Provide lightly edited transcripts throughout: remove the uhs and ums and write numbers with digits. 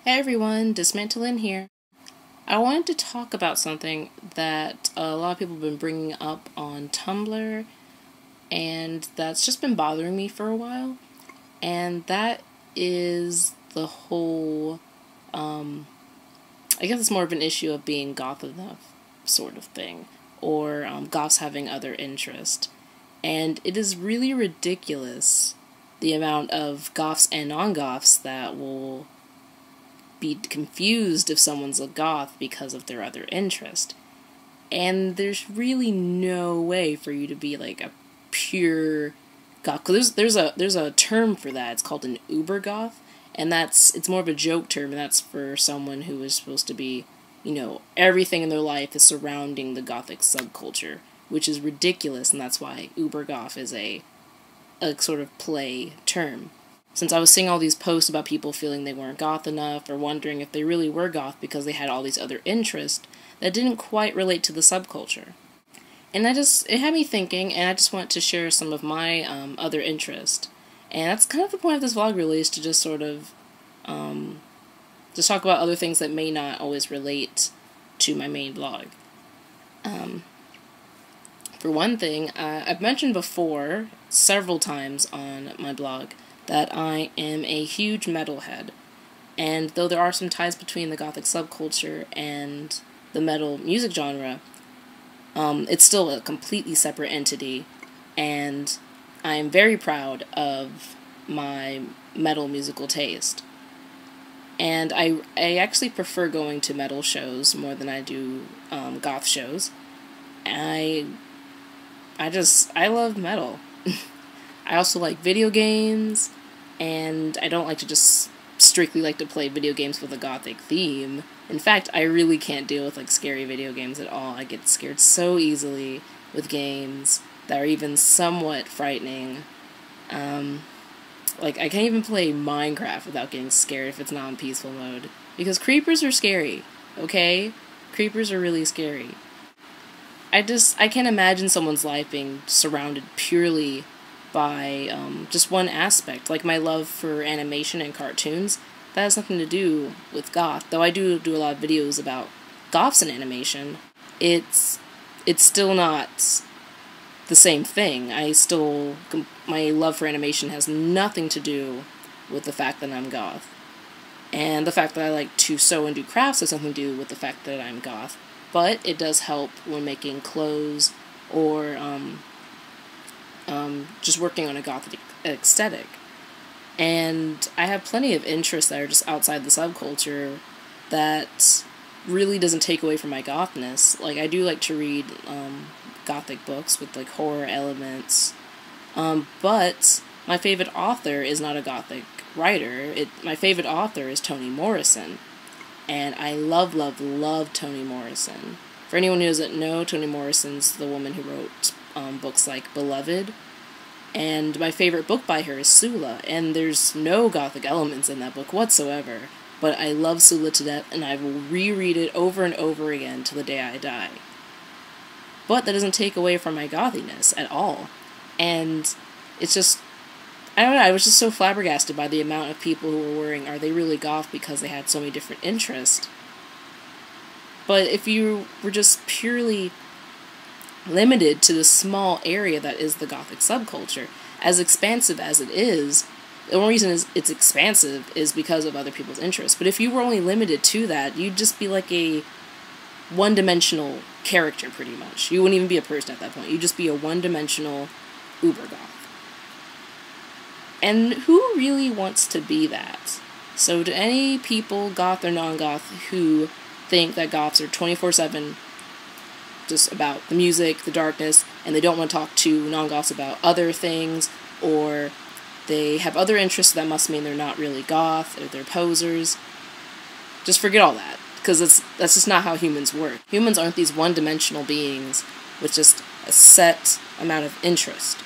Hey everyone, Dismantling here. I wanted to talk about something that a lot of people have been bringing up on Tumblr, and that's just been bothering me for a while, and that is the whole, I guess it's more of an issue of being goth enough sort of thing, or goths having other interest. And it is really ridiculous the amount of goths and non-goths that will be confused if someone's a goth because of their other interest. And there's really no way for you to be like a pure goth. Cause there's a term for that. It's called an uber goth, and it's more of a joke term, and that's for someone who is supposed to be, everything in their life is surrounding the gothic subculture, which is ridiculous, and that's why uber goth is a sort of play term. Since I was seeing all these posts about people feeling they weren't goth enough, or wondering if they really were goth because they had all these other interests that didn't quite relate to the subculture. And it had me thinking, and I just want to share some of my other interest. And that's kind of the point of this vlog, really, is to just sort of just talk about other things that may not always relate to my main blog. For one thing, I've mentioned before, several times on my blog, that I am a huge metalhead, and though there are some ties between the gothic subculture and the metal music genre, it's still a completely separate entity, and I am very proud of my metal musical taste. And I actually prefer going to metal shows more than I do goth shows. I love metal. I also like video games, and I don't like to just strictly like to play video games with a gothic theme. In fact, I really can't deal with scary video games at all. I get scared so easily with games that are even somewhat frightening. I can't even play Minecraft without getting scared if it's not in peaceful mode. Because creepers are scary, okay? Creepers are really scary. I can't imagine someone's life being surrounded purely by just one aspect. Like my love for animation and cartoons, that has nothing to do with goth. Though I do a lot of videos about goths and animation, it's still not the same thing. My love for animation has nothing to do with the fact that I'm goth. And the fact that I like to sew and do crafts has something to do with the fact that I'm goth. But it does help when making clothes or just working on a gothic aesthetic. And I have plenty of interests that are just outside the subculture that really doesn't take away from my gothness. Like, I do like to read gothic books with horror elements, but my favorite author is not a gothic writer. My favorite author is Toni Morrison. And I love, love, love Toni Morrison. For anyone who doesn't know, Toni Morrison's the woman who wrote books like Beloved. And my favorite book by her is Sula. And there's no gothic elements in that book whatsoever. But I love Sula to death, and I will reread it over and over again till the day I die. But that doesn't take away from my gothiness at all. And it's just, I don't know, I was just so flabbergasted by the amount of people who were worrying, are they really goth because they had so many different interests? But if you were just purely limited to the small area that is the gothic subculture, as expansive as it is, the only reason it's expansive is because of other people's interests. But if you were only limited to that, you'd just be like a one-dimensional character, pretty much. You wouldn't even be a person at that point. You'd just be a one-dimensional uber goth. And who really wants to be that? So to any people, goth or non-goth, who think that goths are 24/7 just about the music, the darkness, and they don't want to talk to non-goths about other things, or they have other interests, that must mean they're not really goth, or they're posers. Just forget all that, because that's just not how humans work. Humans aren't these one-dimensional beings with just a set amount of interest.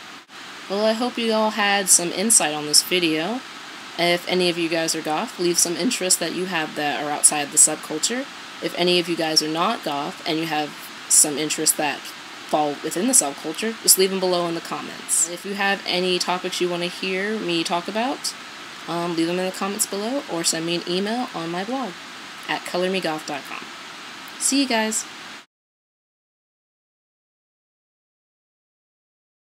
Well, I hope you all had some insight on this video. If any of you guys are goth, leave some interests that you have that are outside the subculture. If any of you guys are not goth and you have some interests that fall within the subculture, just leave them below in the comments. If you have any topics you want to hear me talk about, leave them in the comments below or send me an email on my blog at colormegoth.com. See you guys!